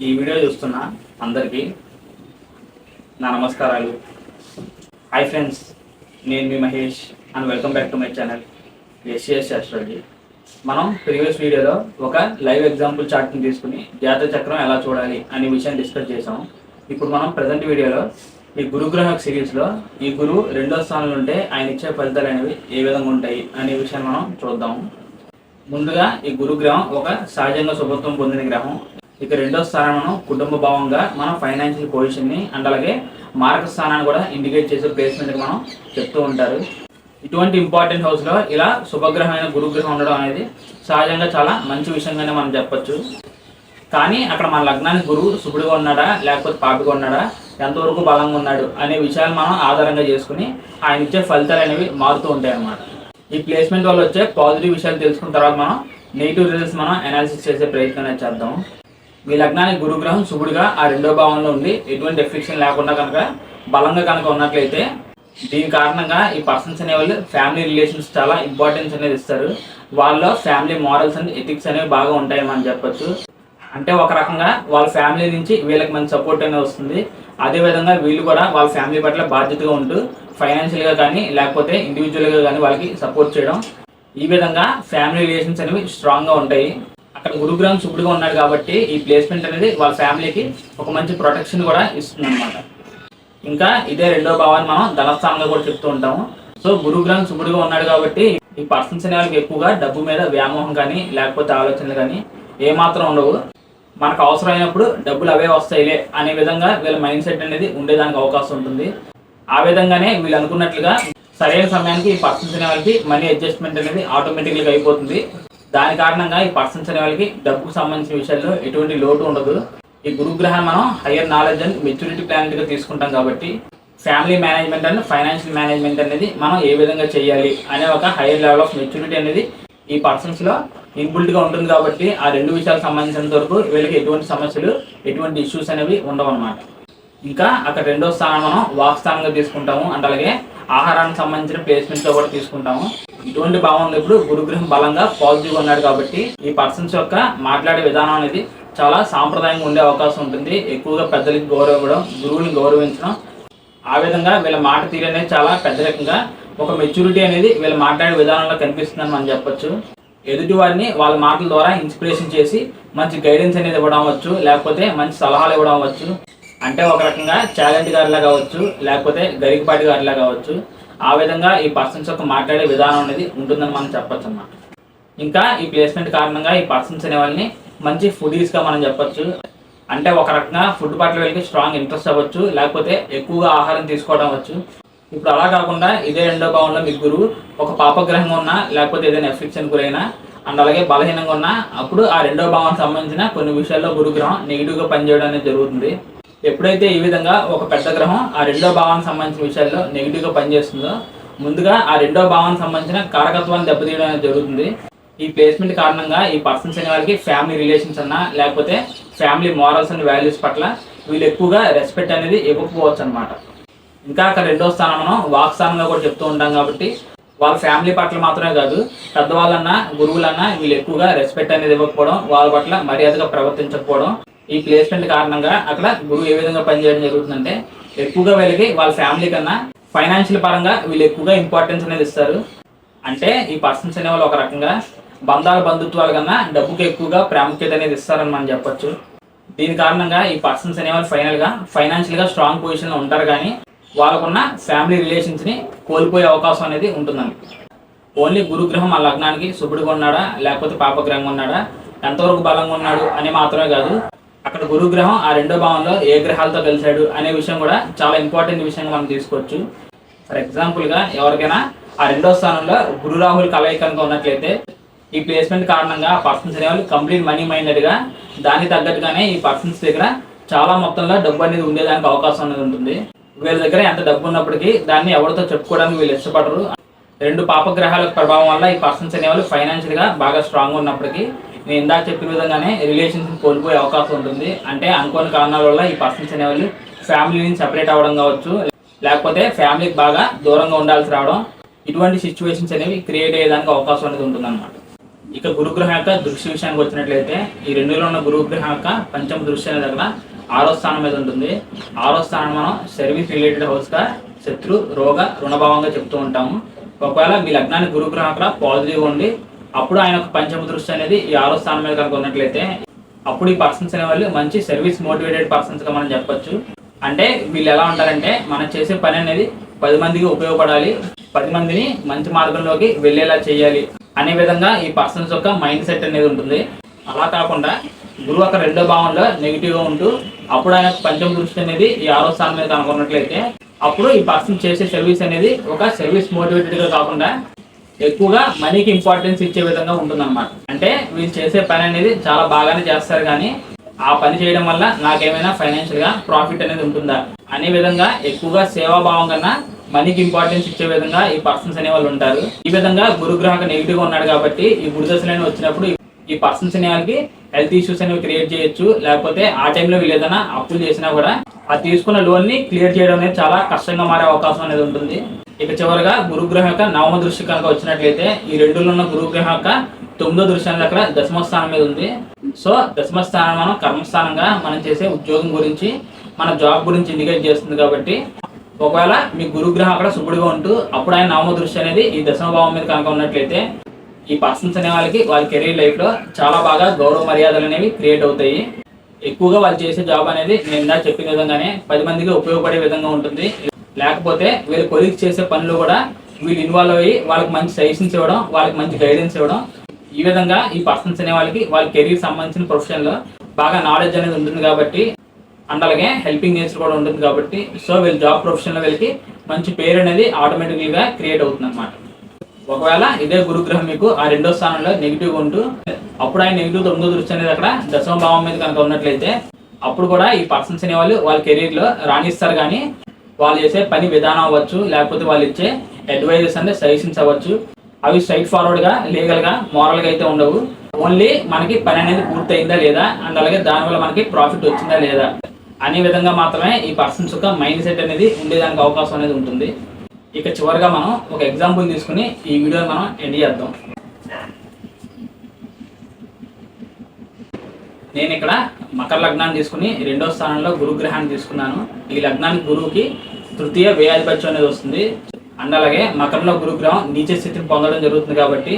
ఈ వీడియో చూస్తున్న అందరికీ నా నమస్కారాలు. హాయ్ ఫ్రెండ్స్, నేను మీ Mahesh and welcome back to my channel SCS astrology. మనం ప్రీవియస్ వీడియోలో ఒక లైవ్ ఎగ్జాంపుల్ చార్ట్ని తీసుకుని జాతక చక్రం ఎలా చూడాలి అనే విషయాన్ని డిస్కస్ చేసాం. ఇప్పుడు మనం ప్రజెంట్ వీడియోలో ఈ గురుగ్రహ సిరీస్లో ఈ గురువు 2వ స్థానంలో ఉంటే ఆయన ఇచ్చే ఫలితాలు అనేవి ఏ విధంగా ఉంటాయి అనే విషయాన్ని మనం చూద్దాం. ముందుగా ఈ గురుగ్రహం ఒక సహజంగా శుభత్వం పొందిన గ్రహం. ఇక 2వ స్థానం మనం కుటుంబ భావంగా మన ఫైనాన్షియల్ పొజిషన్ని అండ్ అలాగే మార్క స్థానాన్ని కూడా ఇండికేట్ చేసే ప్లేస్మెంట్కి మనం చెప్తూ ఉంటారు. ఇటువంటి ఇంపార్టెంట్ హౌస్లో ఇలా శుభగ్రహమైన గురుగ్రహం ఉండడం అనేది సహజంగా చాలా మంచి విషయంగానే మనం చెప్పచ్చు. కానీ అక్కడ మన లగ్నానికి గురువు శుభుడుగా ఉన్నాడా లేకపోతే పాపిగా ఉన్నాడా, ఎంతవరకు బలంగా ఉన్నాడు అనే విషయాలు మనం ఆధారంగా చేసుకుని ఆయన ఇచ్చే ఫలితాలు అనేవి మారుతూ ఉంటాయి అన్నమాట. ఈ ప్లేస్మెంట్ వల్ల వచ్చే పాజిటివ్ విషయాలు తెలుసుకున్న తర్వాత మనం నెగిటివ్ రిజల్ట్స్ మనం అనాలిసిస్ చేసే ప్రయత్నం చేద్దాం. మీ లగ్నానికి గురుగ్రహం శుభుడుగా ఆ 2వ భావంలో ఉండి ఎటువంటి ఎఫెక్షన్ లేకుండా కనుక బలంగా కనుక ఉన్నట్లయితే దీని కారణంగా ఈ పర్సన్స్ అనేవాళ్ళు ఫ్యామిలీ రిలేషన్స్ చాలా ఇంపార్టెన్స్ అనేది ఇస్తారు. వాళ్ళ ఫ్యామిలీ మారల్స్ అండ్ ఎథిక్స్ అనేవి బాగా ఉంటాయని మనం చెప్పచ్చు. అంటే ఒక రకంగా వాళ్ళ ఫ్యామిలీ నుంచి వీళ్ళకి మంచి సపోర్ట్ అనేది వస్తుంది. అదేవిధంగా వీళ్ళు కూడా వాళ్ళ ఫ్యామిలీ పట్ల బాధ్యతగా ఉంటూ ఫైనాన్షియల్గా కానీ లేకపోతే ఇండివిజువల్గా కానీ వాళ్ళకి సపోర్ట్ చేయడం, ఈ విధంగా ఫ్యామిలీ రిలేషన్స్ అనేవి స్ట్రాంగ్గా ఉంటాయి. అక్కడ గురుగ్రహం శుభుడుగా ఉన్నాడు కాబట్టి ఈ ప్లేస్మెంట్ అనేది వాళ్ళ ఫ్యామిలీకి ఒక మంచి ప్రొటెక్షన్ కూడా ఇస్తుంది అనమాట. ఇంకా ఇదే 2వ భావాన్ని మనం ధనస్థానంగా కూడా చెప్తూ ఉంటాము. సో గురుగ్రహం శుభుడుగా ఉన్నాడు కాబట్టి ఈ పర్సన్స్ అనే వాళ్ళకి ఎక్కువగా డబ్బు మీద వ్యామోహం కానీ లేకపోతే ఆలోచనలు కానీ ఏమాత్రం ఉండవు. మనకు అవసరమైనప్పుడు డబ్బులు అవే వస్తాయిలే అనే విధంగా వీళ్ళ మైండ్ సెట్ అనేది ఉండేదానికి అవకాశం ఉంటుంది. ఆ విధంగానే వీళ్ళు అనుకున్నట్లుగా సరైన సమయానికి ఈ పర్సన్స్ అనే వాళ్ళకి మనీ అడ్జస్ట్మెంట్ అనేది ఆటోమేటిక్గా అయిపోతుంది. దాని కారణంగా ఈ పర్సన్స్ అనే వాళ్ళకి డబ్బుకు సంబంధించిన విషయాల్లో ఎటువంటి లోటు ఉండదు. ఈ గురుగ్రహం మనం హయ్యర్ నాలెడ్జ్ అండ్ మెచ్యూరిటీ ప్లానెట్గా తీసుకుంటాం కాబట్టి family management and financial management అనేది మనం ఏ విధంగా చేయాలి అనే ఒక హయ్యర్ లెవెల్ ఆఫ్ మెచ్యూరిటీ అనేది ఈ పర్సన్స్లో ఇన్బుల్ట్గా ఉంటుంది. కాబట్టి ఆ 2 విషయాలకు సంబంధించినంత వరకు వీళ్ళకి ఎటువంటి సమస్యలు ఎటువంటి ఇష్యూస్ అనేవి ఉండవు అన్నమాట. ఇంకా అక్కడ 2వ స్థానం మనం వాక్ స్థానంగా తీసుకుంటాము అండ్ అలాగే ఆహారానికి సంబంధించిన ప్లేస్మెంట్తో కూడా తీసుకుంటాము. ఇటువంటి భావంలో ఇప్పుడు గురుగ్రహం బలంగా పాజిటివ్గా ఉన్నాడు కాబట్టి ఈ పర్సన్స్ యొక్క మాట్లాడే విధానం అనేది చాలా సాంప్రదాయంగా ఉండే అవకాశం ఉంటుంది. ఎక్కువగా పెద్దలకి గౌరవం ఇవ్వడం, గురువుని గౌరవించడం, ఆ విధంగా వీళ్ళ మాట తీరు అనేది చాలా పెద్ద రకంగా ఒక మెచ్యూరిటీ అనేది వీళ్ళ మాట్లాడే విధానంలో కనిపిస్తుందని మనం చెప్పొచ్చు. ఎదుటి వారిని వాళ్ళ మాటల ద్వారా ఇన్స్పిరేషన్ చేసి మంచి గైడెన్స్ అనేది ఇవ్వడం అవ్వచ్చు, లేకపోతే మంచి సలహాలు ఇవ్వడం అవ్వచ్చు. అంటే ఒక రకంగా ఛాలెంజ్ గారిలా కావచ్చు, లేకపోతే గరికపాటి గారిలా కావచ్చు. ఆ విధంగా ఈ పర్సన్స్ యొక్క మాట్లాడే విధానం అనేది ఉంటుందని మనం చెప్పచ్చు అన్నమాట. ఇంకా ఈ ప్లేస్మెంట్ కారణంగా ఈ పర్సన్స్ అనే వాళ్ళని మంచి ఫుడీస్గా మనం చెప్పచ్చు. అంటే ఒక రకంగా ఫుడ్ పట్ల వీళ్ళకి స్ట్రాంగ్ ఇంట్రెస్ట్ అవ్వచ్చు, లేకపోతే ఎక్కువగా ఆహారం తీసుకోవడం అవ్వచ్చు. ఇప్పుడు అలా కాకుండా ఇదే 2వ భావంలో మీ గురువు ఒక పాపగ్రహంగా ఉన్నా లేకపోతే ఏదైనా ఎఫెక్షన్ గురైనా అండ్ అలాగే బలహీనంగా ఉన్నా అప్పుడు ఆ 2వ భావానికి సంబంధించిన కొన్ని విషయాల్లో గురుగ్రహం నెగిటివ్గా పనిచేయడం అనేది జరుగుతుంది. ఎప్పుడైతే ఈ విధంగా ఒక పెద్ద గ్రహం ఆ 2వ భావానికి సంబంధించిన విషయాల్లో నెగిటివ్గా పనిచేస్తుందో ముందుగా ఆ 2వ భావానికి సంబంధించిన కారకత్వాన్ని దెబ్బతీయడం అనేది జరుగుతుంది. ఈ ప్లేస్మెంట్ కారణంగా ఈ పర్సన్స్ అనే వాళ్ళకి ఫ్యామిలీ రిలేషన్స్ అన్నా లేకపోతే ఫ్యామిలీ మారల్స్ అండ్ వాల్యూస్ పట్ల వీళ్ళు ఎక్కువగా రెస్పెక్ట్ అనేది ఇవ్వకపోవచ్చు అనమాట. ఇంకా అక్కడ 2వ స్థానం మనం వాక్ స్థానంగా కూడా చెప్తూ ఉంటాం కాబట్టి వాళ్ళ ఫ్యామిలీ పట్ల మాత్రమే కాదు, పెద్దవాళ్ళన్నా గురువులన్నా వీళ్ళు ఎక్కువగా రెస్పెక్ట్ అనేది ఇవ్వకపోవడం, వాళ్ళ పట్ల మర్యాదగా ప్రవర్తించకపోవడం, ఈ ప్లేస్మెంట్ కారణంగా అక్కడ గురువు ఏ విధంగా పనిచేయడం జరుగుతుందంటే ఎక్కువగా వీళ్ళకి వాళ్ళ ఫ్యామిలీ కన్నా ఫైనాన్షియల్ పరంగా వీళ్ళు ఎక్కువగా ఇంపార్టెన్స్ అనేది ఇస్తారు. అంటే ఈ పర్సన్స్ అనే వాళ్ళు ఒక రకంగా బంధుత్వాల కన్నా డబ్బుకి ఎక్కువగా ప్రాముఖ్యత అనేది ఇస్తారని మనం చెప్పొచ్చు. దీని కారణంగా ఈ పర్సన్స్ అనేవాళ్ళు ఫైనాన్షియల్గా స్ట్రాంగ్ పొజిషన్లో ఉంటారు, కానీ వాళ్ళకున్న ఫ్యామిలీ రిలేషన్స్ని కోల్పోయే అవకాశం అనేది ఉంటుందండి. ఓన్లీ గురుగ్రహం ఆ లగ్నానికి శుభుడుగా ఉన్నాడా లేకపోతే పాపగ్రహంగా ఉన్నాడా, ఎంతవరకు బలంగా ఉన్నాడు అని మాత్రమే కాదు, అక్కడ గురుగ్రహం ఆ 2వ భావంలో ఏ గ్రహాలతో కలిశాడు అనే విషయం కూడా చాలా ఇంపార్టెంట్ విషయంగా మనం తీసుకోవచ్చు. ఫర్ ఎగ్జాంపుల్గా ఎవరికైనా ఆ 2వ స్థానంలో గురు రాహుల్ కలయిక కనుక ఉన్నట్లయితే ఈ ప్లేస్మెంట్ కారణంగా ఆ పర్సన్స్ అనేవాళ్ళు కంప్లీట్ మనీ మైండెడ్గా దానికి తగ్గట్టుగానే ఈ పర్సన్స్ దగ్గర చాలా మొత్తంలో డబ్బు అనేది ఉండేదానికి అవకాశం అనేది ఉంటుంది. వీళ్ళ దగ్గర ఎంత డబ్బు ఉన్నప్పటికీ దాన్ని ఎవరితో చెప్పుకోవడానికి వీళ్ళు ఇష్టపడరు. 2 పాపగ్రహాల ప్రభావం వల్ల ఈ పర్సన్స్ అనేవాళ్ళు ఫైనాన్షియల్గా బాగా స్ట్రాంగ్ ఉన్నప్పటికీ నేను ఇందాక చెప్పిన విధంగానే రిలేషన్షిప్ కోల్పోయే అవకాశం ఉంటుంది. అంటే అనుకోని కారణాల వల్ల ఈ పర్సన్స్ అనేవాళ్ళు ఫ్యామిలీ నుంచి సెపరేట్ అవ్వడం కావచ్చు, లేకపోతే ఫ్యామిలీకి బాగా దూరంగా ఉండాల్సి రావడం, ఇటువంటి సిచ్యువేషన్స్ అనేవి క్రియేట్ అయ్యేదానికి అవకాశం అనేది ఉంటుంది అన్నమాట. ఇక గురుగ్రహం యొక్క దృష్టి విషయానికి వచ్చినట్లయితే ఈ రెండులో ఉన్న గురుగ్రహం యొక్క పంచమ దృష్టి అనేది అక్కడ 6వ స్థానం మీద ఉంటుంది. 6వ స్థానం మనం సర్వీస్ రిలేటెడ్ హౌస్గా, శత్రు, రోగ, రుణభావంగా చెప్తూ ఉంటాము. ఒకవేళ మీ లగ్నానికి గురుగ్రహం అక్కడ పాజిటివ్గా ఉండి అప్పుడు ఆయన యొక్క పంచమ దృష్టి అనేది ఈ 6వ స్థానం మీద కనుక ఉన్నట్లయితే అప్పుడు ఈ పర్సన్స్ అనే వాళ్ళు మంచి సర్వీస్ మోటివేటెడ్ పర్సన్స్గా మనం చెప్పొచ్చు. అంటే వీళ్ళు ఎలా ఉంటారంటే మనం చేసే పని అనేది 10 మందికి ఉపయోగపడాలి, 10 మందిని మంచి మార్గంలోకి వెళ్ళేలా చేయాలి అనే విధంగా ఈ పర్సన్స్ యొక్క మైండ్ సెట్ అనేది ఉంటుంది. అలా కాకుండా గురువు అక్కడ 2వ భావంలో నెగిటివ్గా ఉంటూ అప్పుడు ఆయన పంచమ దృష్టి అనేది ఈ 6వ స్థానం మీద కనుక్కున్నట్లయితే అప్పుడు ఈ పర్సన్ చేసే సర్వీస్ అనేది ఒక సర్వీస్ మోటివేటెడ్గా కాకుండా ఎక్కువగా మనీకి ఇంపార్టెన్స్ ఇచ్చే విధంగా ఉంటుందన్నమాట. అంటే వీళ్ళు చేసే పని అనేది చాలా బాగానే చేస్తారు, కానీ ఆ పని చేయడం వల్ల నాకేమైనా ఫైనాన్షియల్గా ప్రాఫిట్ అనేది ఉంటుందా అనే విధంగా ఎక్కువగా సేవాభావం కన్నా మనీకి ఇంపార్టెన్స్ ఇచ్చే విధంగా ఈ పర్సన్స్ అనే వాళ్ళు ఉంటారు. ఈ విధంగా గురుగ్రహం నెగిటివ్గా ఉన్నాడు కాబట్టి ఈ గురుదశలు వచ్చినప్పుడు ఈ పర్సన్స్ అనే వాళ్ళకి హెల్త్ ఇష్యూస్ అనేవి క్రియేట్ చేయొచ్చు. లేకపోతే ఆ టైంలో వీళ్ళు ఏదైనా అప్పులు చేసినా కూడా ఆ తీసుకున్న లోన్ని క్లియర్ చేయడం అనేది చాలా కష్టంగా మారే అవకాశం అనేది ఉంటుంది. ఇక చివరిగా గురుగ్రహం యొక్క 9వ దృష్టి కనుక వచ్చినట్లయితే ఈ రెండులో ఉన్న గురుగ్రహం యొక్క 9వ దృష్టి అనేది అక్కడ 10వ స్థానం మీద ఉంది. సో 10వ స్థానం మనం కర్మస్థానంగా మనం చేసే ఉద్యోగం గురించి, మన జాబ్ గురించి ఇండికేట్ చేస్తుంది. కాబట్టి ఒకవేళ మీ గురుగ్రహం అక్కడ శుభుడిగా ఉంటూ అప్పుడు ఆయన 9వ దృష్టి అనేది ఈ 10వ భావం మీద కనుక ఉన్నట్లయితే ఈ పర్సన్స్ అనే వాళ్ళకి వాళ్ళ కెరీర్ లైఫ్లో చాలా బాగా గౌరవ మర్యాదలు అనేవి క్రియేట్ అవుతాయి. ఎక్కువగా వాళ్ళు చేసే జాబ్ అనేది నేను ఇందాక చెప్పిన విధంగానే 10 మందికి ఉపయోగపడే విధంగా ఉంటుంది. లేకపోతే వీళ్ళు కొలీగ్స్ చేసే పనులు కూడా వీళ్ళు ఇన్వాల్వ్ అయ్యి వాళ్ళకి మంచి సజెషన్స్ ఇవ్వడం, వాళ్ళకి మంచి గైడెన్స్ ఇవ్వడం, ఈ విధంగా ఈ పర్సన్స్ అనే వాళ్ళకి వాళ్ళ కెరీర్ సంబంధించిన ప్రొఫెషన్లో బాగా నాలెడ్జ్ అనేది ఉంటుంది కాబట్టి, అండ్ అలాగే హెల్పింగ్ నేచర్ కూడా ఉంటుంది కాబట్టి, సో వీళ్ళు జాబ్ ప్రొఫెషన్లో వీళ్ళకి మంచి పేరు అనేది ఆటోమేటిక్గా క్రియేట్ అవుతుంది అన్నమాట. ఒకవేళ ఇదే గురుగ్రహం మీకు ఆ 2వ స్థానంలో నెగిటివ్గా ఉంటూ అప్పుడు ఆయన నెగిటివ్ 9వ దృష్టి అనేది అక్కడ 10వ భావం మీద కనుక ఉన్నట్లయితే అప్పుడు కూడా ఈ పర్సన్స్ అనే వాళ్ళు వాళ్ళ కెరీర్లో రాణిస్తారు, కానీ వాళ్ళు చేసే పని విధానం అవ్వచ్చు, లేకపోతే వాళ్ళు ఇచ్చే అడ్వైజెస్ అంటే సజెషన్స్ అవ్వచ్చు, అవి స్ట్రైట్ ఫార్వర్డ్గా, లీగల్గా, మోరల్గా అయితే ఉండవు. ఓన్లీ మనకి పని అనేది పూర్తయిందా లేదా, అండ్ అలాగే దానివల్ల మనకి ప్రాఫిట్ వచ్చిందా లేదా అనే విధంగా మాత్రమే ఈ పర్సన్స్ యొక్క మైండ్ సెట్ అనేది ఉండేదానికి అవకాశం అనేది ఉంటుంది. ఇక చివరిగా మనం ఒక ఎగ్జాంపుల్ తీసుకుని ఈ వీడియోని మనం ఎండ్ చేద్దాం. నేను ఇక్కడ మకర లగ్నాన్ని తీసుకుని 2వ స్థానంలో గురుగ్రహాన్ని తీసుకున్నాను. ఈ లగ్నానికి గురువుకి 3వ వ్యయాధిపత్యం అనేది వస్తుంది. అండ్ అలాగే మకరంలో గురుగ్రహం నీచ స్థితిని పొందడం జరుగుతుంది కాబట్టి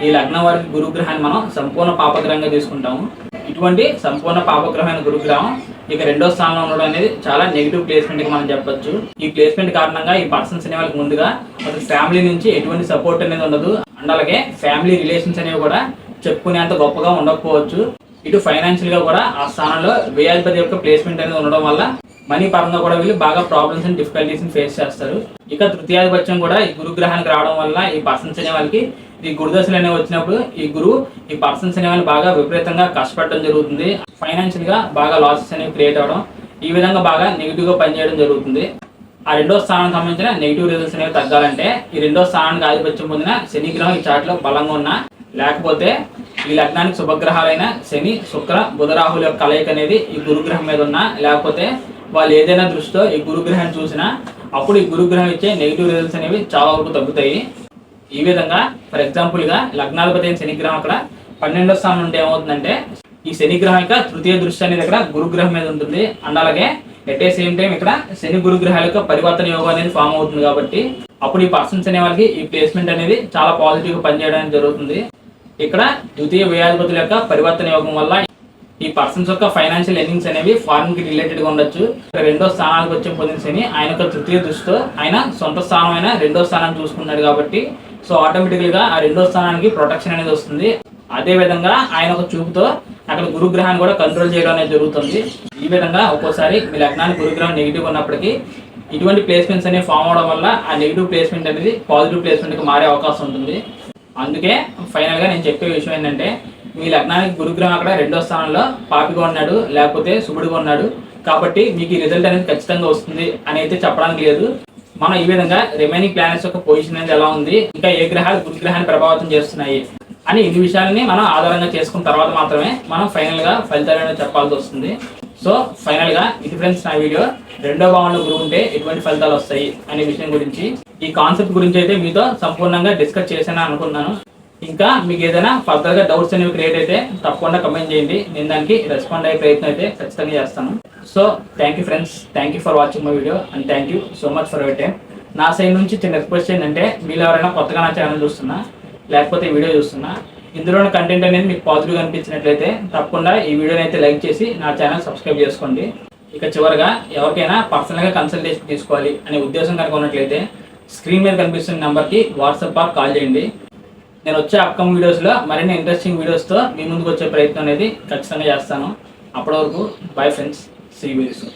ఈ లగ్నం వారికి గురుగ్రహాన్ని మనం సంపూర్ణ పాపగ్రహంగా తీసుకుంటాము. ఇటువంటి సంపూర్ణ పాపగ్రహమైన గురుగ్రహం ఇక 2వ స్థానంలో ఉండడం అనేది చాలా నెగిటివ్ ప్లేస్మెంట్గా మనం చెప్పొచ్చు. ఈ ప్లేస్మెంట్ కారణంగా ఈ పర్సన్స్ అనే వాళ్ళకి ముందుగా ఒక ఫ్యామిలీ నుంచి ఎటువంటి సపోర్ట్ అనేది ఉండదు. అండ్ అలాగే ఫ్యామిలీ రిలేషన్స్ అనేవి కూడా చెప్పుకునేంత గొప్పగా ఉండకపోవచ్చు. ఇటు ఫైనాన్షియల్గా కూడా ఆ స్థానంలో వ్యయాధిపతి యొక్క ప్లేస్మెంట్ అనేది ఉండడం వల్ల మనీ పరంగా కూడా వీళ్ళు బాగా ప్రాబ్లమ్స్ అండ్ డిఫికల్టీస్ని ఫేస్ చేస్తారు. ఇక 3వ కూడా ఈ గురుగ్రహానికి రావడం వల్ల ఈ పర్సన్స్ అనే వాళ్ళకి ఈ గురుదశలు అనేవి వచ్చినప్పుడు ఈ గురువు ఈ పర్సన్స్ అనే వాళ్ళు బాగా విపరీతంగా కష్టపడడం జరుగుతుంది. ఫైనాన్షియల్గా బాగా లాసెస్ అనేవి క్రియేట్ అవ్వడం, ఈ విధంగా బాగా నెగిటివ్గా పనిచేయడం జరుగుతుంది. ఆ 2వ స్థానానికి సంబంధించిన నెగిటివ్ రిజల్ట్స్ అనేవి తగ్గాలంటే ఈ 2వ స్థానానికి ఆధిపత్యం పొందిన శని గ్రహం ఈ చార్ట్లో బలంగా ఉన్నా, లేకపోతే ఈ లగ్నానికి శుభగ్రహాలైన శని, శుక్ర, బుధ, రాహుల యొక్క కలయిక అనేది ఈ గురుగ్రహం మీద ఉన్నా, లేకపోతే వాళ్ళు ఏదైనా దృష్టితో ఈ గురుగ్రహం చూసినా అప్పుడు ఈ గురుగ్రహం ఇచ్చే నెగిటివ్ రిజల్ట్స్ అనేవి చాలా వరకు తగ్గుతాయి. ఈ విధంగా ఫర్ ఎగ్జాంపుల్గా లగ్నాధిపతి అయిన శనిగ్రహం అక్కడ 12వ స్థానం ఉంటే ఏమవుతుందంటే ఈ శనిగ్రహం యొక్క 3వ దృష్టి అనేది ఇక్కడ గురుగ్రహం మీద ఉంటుంది. అండ్ అలాగే ఎట్ ఏ సేమ్ టైం ఇక్కడ శని గురుగ్రహాల యొక్క పరివర్తన యోగం అనేది ఫామ్ అవుతుంది కాబట్టి అప్పుడు ఈ పర్సన్స్ అనే వాళ్ళకి ఈ ప్లేస్మెంట్ అనేది చాలా పాజిటివ్గా పనిచేయడానికి జరుగుతుంది. ఇక్కడ 2వ వ్యయాధిపతుల యొక్క పరివర్తన యోగం వల్ల ఈ పర్సన్స్ యొక్క ఫైనాన్షియల్ ఎర్నింగ్స్ అనేవి ఫారెన్ కి రిలేటెడ్ గా ఉండొచ్చు. 2వ స్థానానికి వచ్చే పొందిన శని ఆయన యొక్క 3వ దృష్టితో ఆయన సొంత స్థానం అయిన 2వ స్థానాన్ని చూసుకున్నాడు కాబట్టి సో ఆటోమేటికల్ గా ఆ 2వ స్థానానికి ప్రొటెక్షన్ అనేది వస్తుంది. అదే విధంగా ఆయన ఒక చూపుతో అక్కడ గురుగ్రహాన్ని కూడా కంట్రోల్ చేయడం అనేది జరుగుతుంది. ఈ విధంగా ఒక్కోసారి మీ లగ్నానికి గురుగ్రహం నెగిటివ్ ఉన్నప్పటికీ ఇటువంటి ప్లేస్మెంట్స్ అనేవి ఫామ్ అవడం వల్ల ఆ నెగిటివ్ ప్లేస్మెంట్ అనేది పాజిటివ్ ప్లేస్మెంట్కి మారే అవకాశం ఉంటుంది. అందుకే ఫైనల్గా నేను చెప్పే విషయం ఏంటంటే మీ లగ్నానికి గురుగ్రహం అక్కడ 2వ స్థానంలో పాపిగా ఉన్నాడు, లేకపోతే శుభుడిగా ఉన్నాడు కాబట్టి మీకు ఈ రిజల్ట్ అనేది ఖచ్చితంగా వస్తుంది అని అయితే చెప్పడానికి లేదు. మనం ఈ విధంగా రిమైనింగ్ ప్లానెట్స్ యొక్క పొజిషన్ అనేది ఎలా ఉంది, ఇంకా ఏ గ్రహాలు గురుగ్రహాన్ని ప్రభావితం చేస్తున్నాయి అని ఇన్ని విషయాలని మనం ఆధారంగా చేసుకున్న తర్వాత మాత్రమే మనం ఫైనల్గా ఫలితాలు అనేది చెప్పాల్సి వస్తుంది. సో ఫైనల్గా ఇది ఫ్రెండ్స్ నా వీడియో. 2వ భావంలో గురువు ఉంటే ఎటువంటి ఫలితాలు వస్తాయి అనే విషయం గురించి ఈ కాన్సెప్ట్ గురించి అయితే మీతో సంపూర్ణంగా డిస్కస్ చేశాను అనుకున్నాను. ఇంకా మీకు ఏదైనా ఫర్దర్గా డౌట్స్ అనేవి క్రియేట్ అయితే తప్పకుండా కమెంట్ చేయండి. నేను దానికి రెస్పాండ్ అయ్యే ప్రయత్నం అయితే ఖచ్చితంగా చేస్తాను. So thank you friends, thank you for watching my video and thank you so much for your time. నా సైడ్ నుంచి చిన్న రిక్వెస్ట్ ఏంటంటే, మీరు ఎవరైనా కొత్తగా నా ఛానల్ చూస్తున్నా లేకపోతే వీడియో చూస్తున్నా, ఇందులోని కంటెంట్ అనేది మీకు పాజిటివ్గా అనిపించినట్లయితే తప్పకుండా ఈ వీడియోని అయితే లైక్ చేసి నా ఛానల్ సబ్స్క్రైబ్ చేసుకోండి. ఇక చివరిగా ఎవరికైనా పర్సనల్గా కన్సల్టేషన్ తీసుకోవాలి అనే ఉద్దేశం కనుక ఉన్నట్లయితే స్క్రీన్ మీద కనిపిస్తున్న నెంబర్కి వాట్సాప్ కాల్ చేయండి. నేను వచ్చే అప్కమింగ్ వీడియోస్లో మరిన్ని ఇంట్రెస్టింగ్ వీడియోస్తో మీ ముందుకు వచ్చే ప్రయత్నం అనేది ఖచ్చితంగా చేస్తాను. అప్పటి వరకు bye friends, see you very soon.